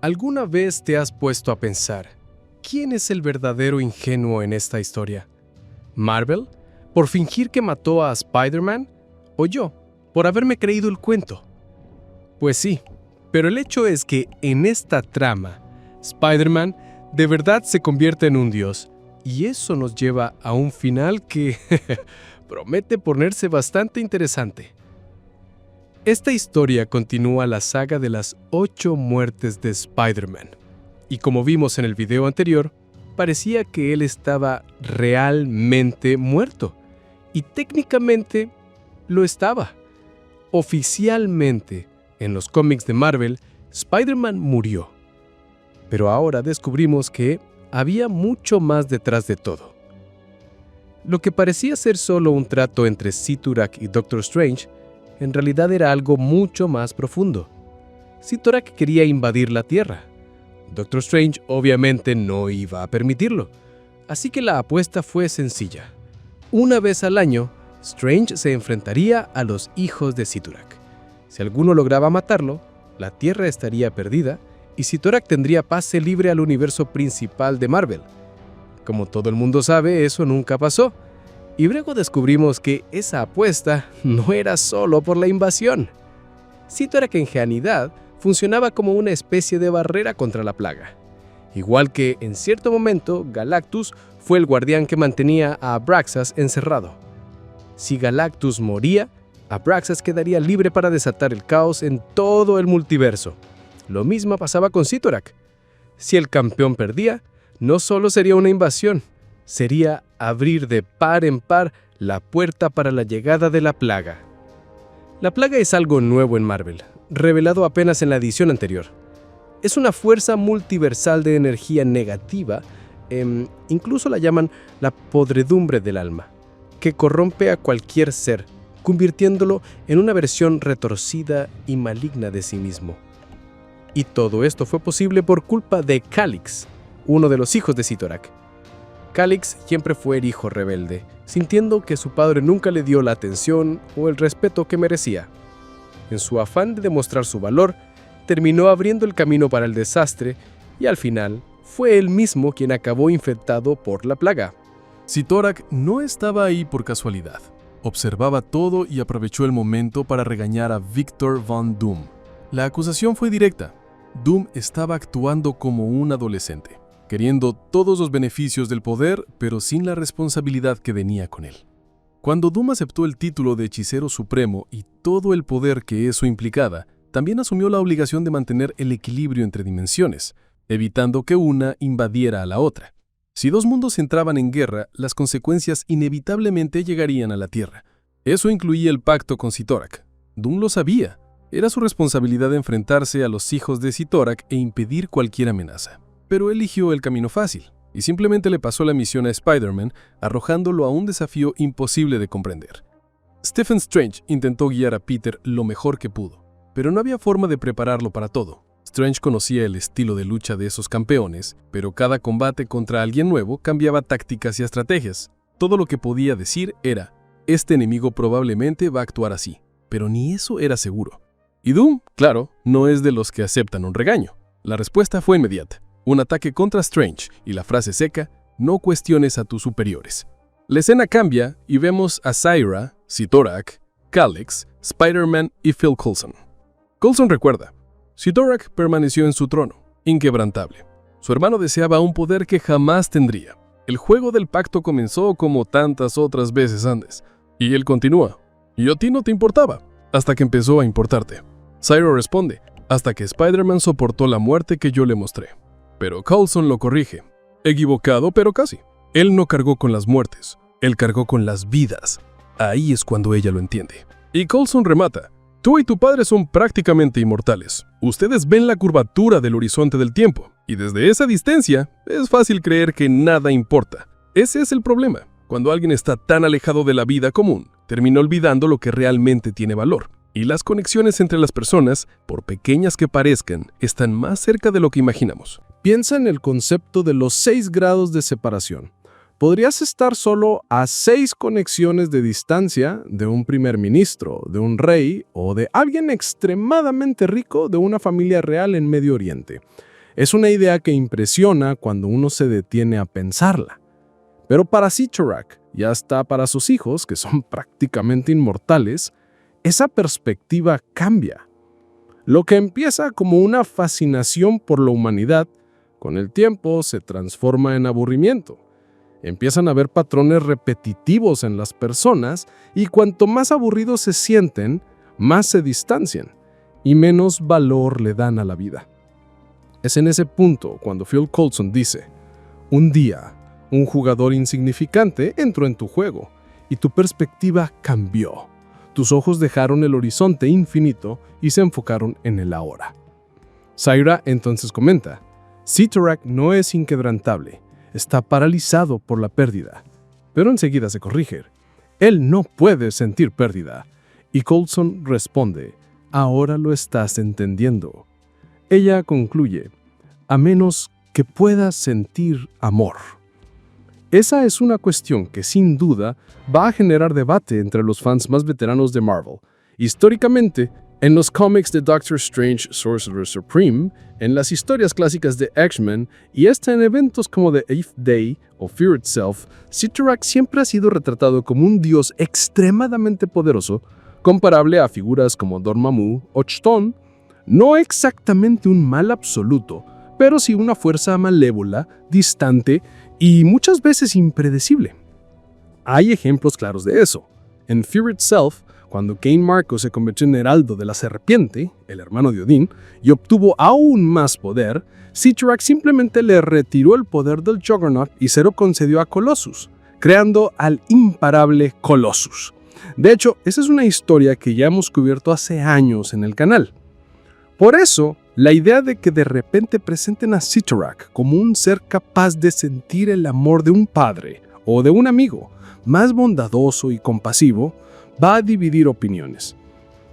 ¿Alguna vez te has puesto a pensar, quién es el verdadero ingenuo en esta historia? ¿Marvel, por fingir que mató a Spider-Man? ¿O yo, por haberme creído el cuento? Pues sí, pero el hecho es que en esta trama, Spider-Man de verdad se convierte en un dios, y eso nos lleva a un final que promete ponerse bastante interesante. Esta historia continúa la saga de las 8 muertes de Spider-Man, y como vimos en el video anterior, parecía que él estaba realmente muerto, y técnicamente lo estaba. Oficialmente, en los cómics de Marvel, Spider-Man murió, pero ahora descubrimos que había mucho más detrás de todo. Lo que parecía ser solo un trato entre Cyttorak y Doctor Strange, en realidad era algo mucho más profundo. Cyttorak quería invadir la Tierra. Doctor Strange obviamente no iba a permitirlo, así que la apuesta fue sencilla. Una vez al año, Strange se enfrentaría a los hijos de Cyttorak. Si alguno lograba matarlo, la Tierra estaría perdida y Cyttorak tendría pase libre al universo principal de Marvel. Como todo el mundo sabe, eso nunca pasó. Y luego descubrimos que esa apuesta no era solo por la invasión. Cyttorak en realidad funcionaba como una especie de barrera contra la plaga. Igual que en cierto momento Galactus fue el guardián que mantenía a Abraxas encerrado. Si Galactus moría, Abraxas quedaría libre para desatar el caos en todo el multiverso. Lo mismo pasaba con Cyttorak. Si el campeón perdía, no solo sería una invasión, sería abrir de par en par la puerta para la llegada de la plaga. La plaga es algo nuevo en Marvel, revelado apenas en la edición anterior. Es una fuerza multiversal de energía negativa, incluso la llaman la podredumbre del alma, que corrompe a cualquier ser, convirtiéndolo en una versión retorcida y maligna de sí mismo. Y todo esto fue posible por culpa de Calix, uno de los hijos de Cyttorak. Calix siempre fue el hijo rebelde, sintiendo que su padre nunca le dio la atención o el respeto que merecía. En su afán de demostrar su valor, terminó abriendo el camino para el desastre y al final fue él mismo quien acabó infectado por la plaga. Cyttorak no estaba ahí por casualidad. Observaba todo y aprovechó el momento para regañar a Victor Von Doom. La acusación fue directa. Doom estaba actuando como un adolescente, queriendo todos los beneficios del poder, pero sin la responsabilidad que venía con él. Cuando Doom aceptó el título de hechicero supremo y todo el poder que eso implicaba, también asumió la obligación de mantener el equilibrio entre dimensiones, evitando que una invadiera a la otra. Si dos mundos entraban en guerra, las consecuencias inevitablemente llegarían a la Tierra. Eso incluía el pacto con Cyttorak. Doom lo sabía. Era su responsabilidad enfrentarse a los hijos de Cyttorak e impedir cualquier amenaza. Pero eligió el camino fácil, y simplemente le pasó la misión a Spider-Man, arrojándolo a un desafío imposible de comprender. Stephen Strange intentó guiar a Peter lo mejor que pudo, pero no había forma de prepararlo para todo. Strange conocía el estilo de lucha de esos campeones, pero cada combate contra alguien nuevo cambiaba tácticas y estrategias. Todo lo que podía decir era, este enemigo probablemente va a actuar así, pero ni eso era seguro. Y Doom, claro, no es de los que aceptan un regaño. La respuesta fue inmediata. Un ataque contra Strange y la frase seca, no cuestiones a tus superiores. La escena cambia y vemos a Syra, Cyttorak, Calix, Spider-Man y Phil Coulson. Coulson recuerda, Cyttorak permaneció en su trono, inquebrantable. Su hermano deseaba un poder que jamás tendría. El juego del pacto comenzó como tantas otras veces antes. Y él continúa, y a ti no te importaba, hasta que empezó a importarte. Syra responde, hasta que Spider-Man soportó la muerte que yo le mostré. Pero Coulson lo corrige. Equivocado, pero casi. Él no cargó con las muertes, él cargó con las vidas. Ahí es cuando ella lo entiende. Y Coulson remata. Tú y tu padre son prácticamente inmortales. Ustedes ven la curvatura del horizonte del tiempo, y desde esa distancia es fácil creer que nada importa. Ese es el problema. Cuando alguien está tan alejado de la vida común, termina olvidando lo que realmente tiene valor. Y las conexiones entre las personas, por pequeñas que parezcan, están más cerca de lo que imaginamos. Piensa en el concepto de los 6 grados de separación. Podrías estar solo a 6 conexiones de distancia de un primer ministro, de un rey o de alguien extremadamente rico de una familia real en Medio Oriente. Es una idea que impresiona cuando uno se detiene a pensarla. Pero para Cyttorak, y hasta para sus hijos, que son prácticamente inmortales, esa perspectiva cambia. Lo que empieza como una fascinación por la humanidad, con el tiempo se transforma en aburrimiento. Empiezan a haber patrones repetitivos en las personas y cuanto más aburridos se sienten, más se distancian y menos valor le dan a la vida. Es en ese punto cuando Phil Coulson dice: un día, un jugador insignificante entró en tu juego y tu perspectiva cambió. Tus ojos dejaron el horizonte infinito y se enfocaron en el ahora. Saira entonces comenta: Cyttorak no es inquebrantable, está paralizado por la pérdida. Pero enseguida se corrige: él no puede sentir pérdida. Y Coulson responde: ahora lo estás entendiendo. Ella concluye: a menos que puedas sentir amor. Esa es una cuestión que sin duda va a generar debate entre los fans más veteranos de Marvel. Históricamente, en los cómics de Doctor Strange, Sorcerer Supreme, en las historias clásicas de X-Men y hasta en eventos como The Eighth Day o Fear Itself, Cyttorak siempre ha sido retratado como un dios extremadamente poderoso, comparable a figuras como Dormammu o Chthon. No exactamente un mal absoluto, pero sí una fuerza malévola, distante y muchas veces impredecible. Hay ejemplos claros de eso. En Fear Itself, cuando Cain Marko se convirtió en heraldo de la serpiente, el hermano de Odín, y obtuvo aún más poder, Cyttorak simplemente le retiró el poder del Juggernaut y se lo concedió a Colossus, creando al imparable Colossus. De hecho, esa es una historia que ya hemos cubierto hace años en el canal. Por eso, la idea de que de repente presenten a Cyttorak como un ser capaz de sentir el amor de un padre o de un amigo, más bondadoso y compasivo, va a dividir opiniones.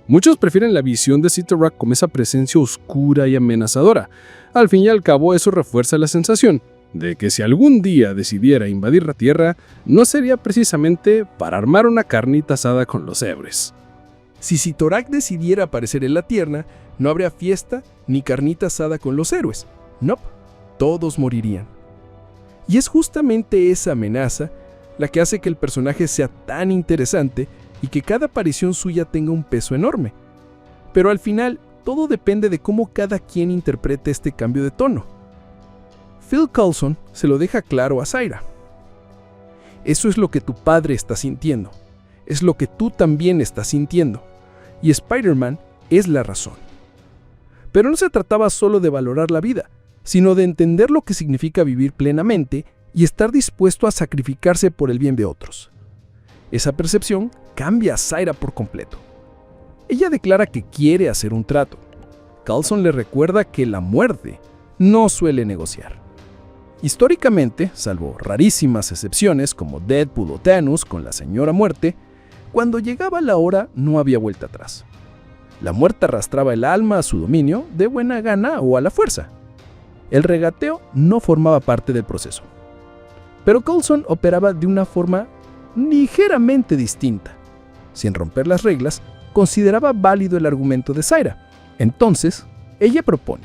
Muchos prefieren la visión de Cyttorak como esa presencia oscura y amenazadora. Al fin y al cabo, eso refuerza la sensación de que si algún día decidiera invadir la Tierra, no sería precisamente para armar una carnita asada con los héroes. Si Cyttorak decidiera aparecer en la Tierra, no habría fiesta ni carnita asada con los héroes. No, todos morirían. Y es justamente esa amenaza la que hace que el personaje sea tan interesante y que cada aparición suya tenga un peso enorme. Pero al final, todo depende de cómo cada quien interprete este cambio de tono. Phil Coulson se lo deja claro a Saira. Eso es lo que tu padre está sintiendo. Es lo que tú también estás sintiendo. Y Spider-Man es la razón. Pero no se trataba solo de valorar la vida, sino de entender lo que significa vivir plenamente y estar dispuesto a sacrificarse por el bien de otros. Esa percepción cambia a Saira por completo. Ella declara que quiere hacer un trato. Coulson le recuerda que la muerte no suele negociar. Históricamente, salvo rarísimas excepciones como Deadpool o Thanos con la Señora Muerte, cuando llegaba la hora no había vuelta atrás. La muerte arrastraba el alma a su dominio de buena gana o a la fuerza. El regateo no formaba parte del proceso. Pero Coulson operaba de una forma ligeramente distinta. Sin romper las reglas, consideraba válido el argumento de Saira. Entonces, ella propone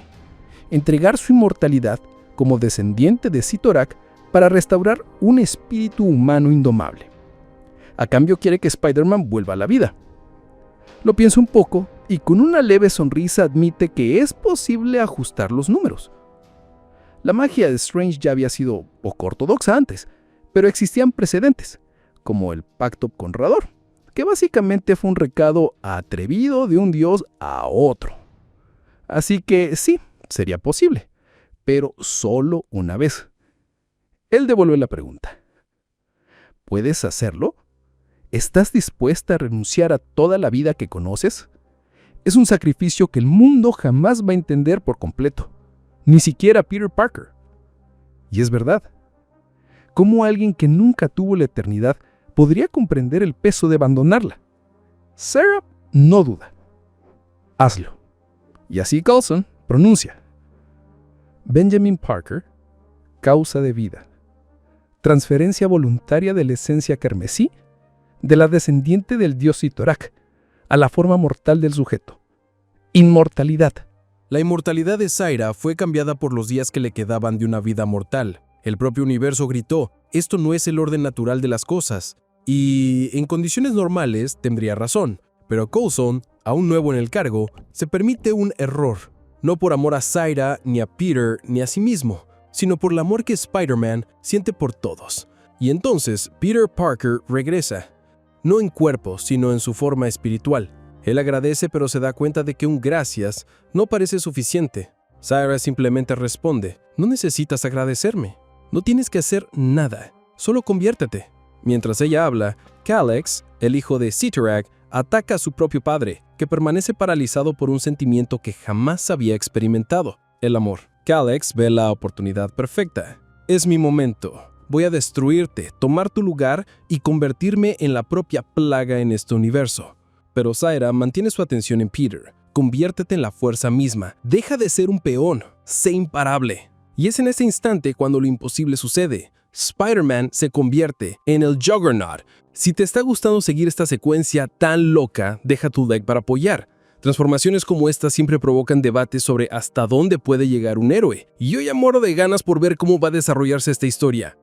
entregar su inmortalidad como descendiente de Cyttorak para restaurar un espíritu humano indomable. A cambio quiere que Spider-Man vuelva a la vida. Lo piensa un poco y con una leve sonrisa admite que es posible ajustar los números. La magia de Strange ya había sido poco ortodoxa antes, pero existían precedentes, como el pacto con Rador, que básicamente fue un recado atrevido de un dios a otro. Así que sí, sería posible, pero solo una vez. Él devuelve la pregunta. ¿Puedes hacerlo? ¿Estás dispuesta a renunciar a toda la vida que conoces? Es un sacrificio que el mundo jamás va a entender por completo, ni siquiera Peter Parker. Y es verdad. ¿Cómo alguien que nunca tuvo la eternidad podría comprender el peso de abandonarla? Sarah no duda. Hazlo. Y así Coulson pronuncia. Benjamin Parker, causa de vida. Transferencia voluntaria de la esencia carmesí de la descendiente del dios Cyttorak a la forma mortal del sujeto. Inmortalidad. La inmortalidad de Zaira fue cambiada por los días que le quedaban de una vida mortal. El propio universo gritó, esto no es el orden natural de las cosas. Y en condiciones normales tendría razón, pero Coulson, aún nuevo en el cargo, se permite un error. No por amor a Zaira, ni a Peter, ni a sí mismo, sino por el amor que Spider-Man siente por todos. Y entonces Peter Parker regresa, no en cuerpo, sino en su forma espiritual. Él agradece, pero se da cuenta de que un gracias no parece suficiente. Zaira simplemente responde, no necesitas agradecerme, no tienes que hacer nada, solo conviértete. Mientras ella habla, Kalex, el hijo de Cyttorak, ataca a su propio padre, que permanece paralizado por un sentimiento que jamás había experimentado, el amor. Kalex ve la oportunidad perfecta. Es mi momento. Voy a destruirte, tomar tu lugar y convertirme en la propia plaga en este universo. Pero Zaira mantiene su atención en Peter. Conviértete en la fuerza misma. Deja de ser un peón. Sé imparable. Y es en ese instante cuando lo imposible sucede. Spider-Man se convierte en el Juggernaut. Si te está gustando seguir esta secuencia tan loca, deja tu like para apoyar. Transformaciones como esta siempre provocan debates sobre hasta dónde puede llegar un héroe. Y yo ya muero de ganas por ver cómo va a desarrollarse esta historia.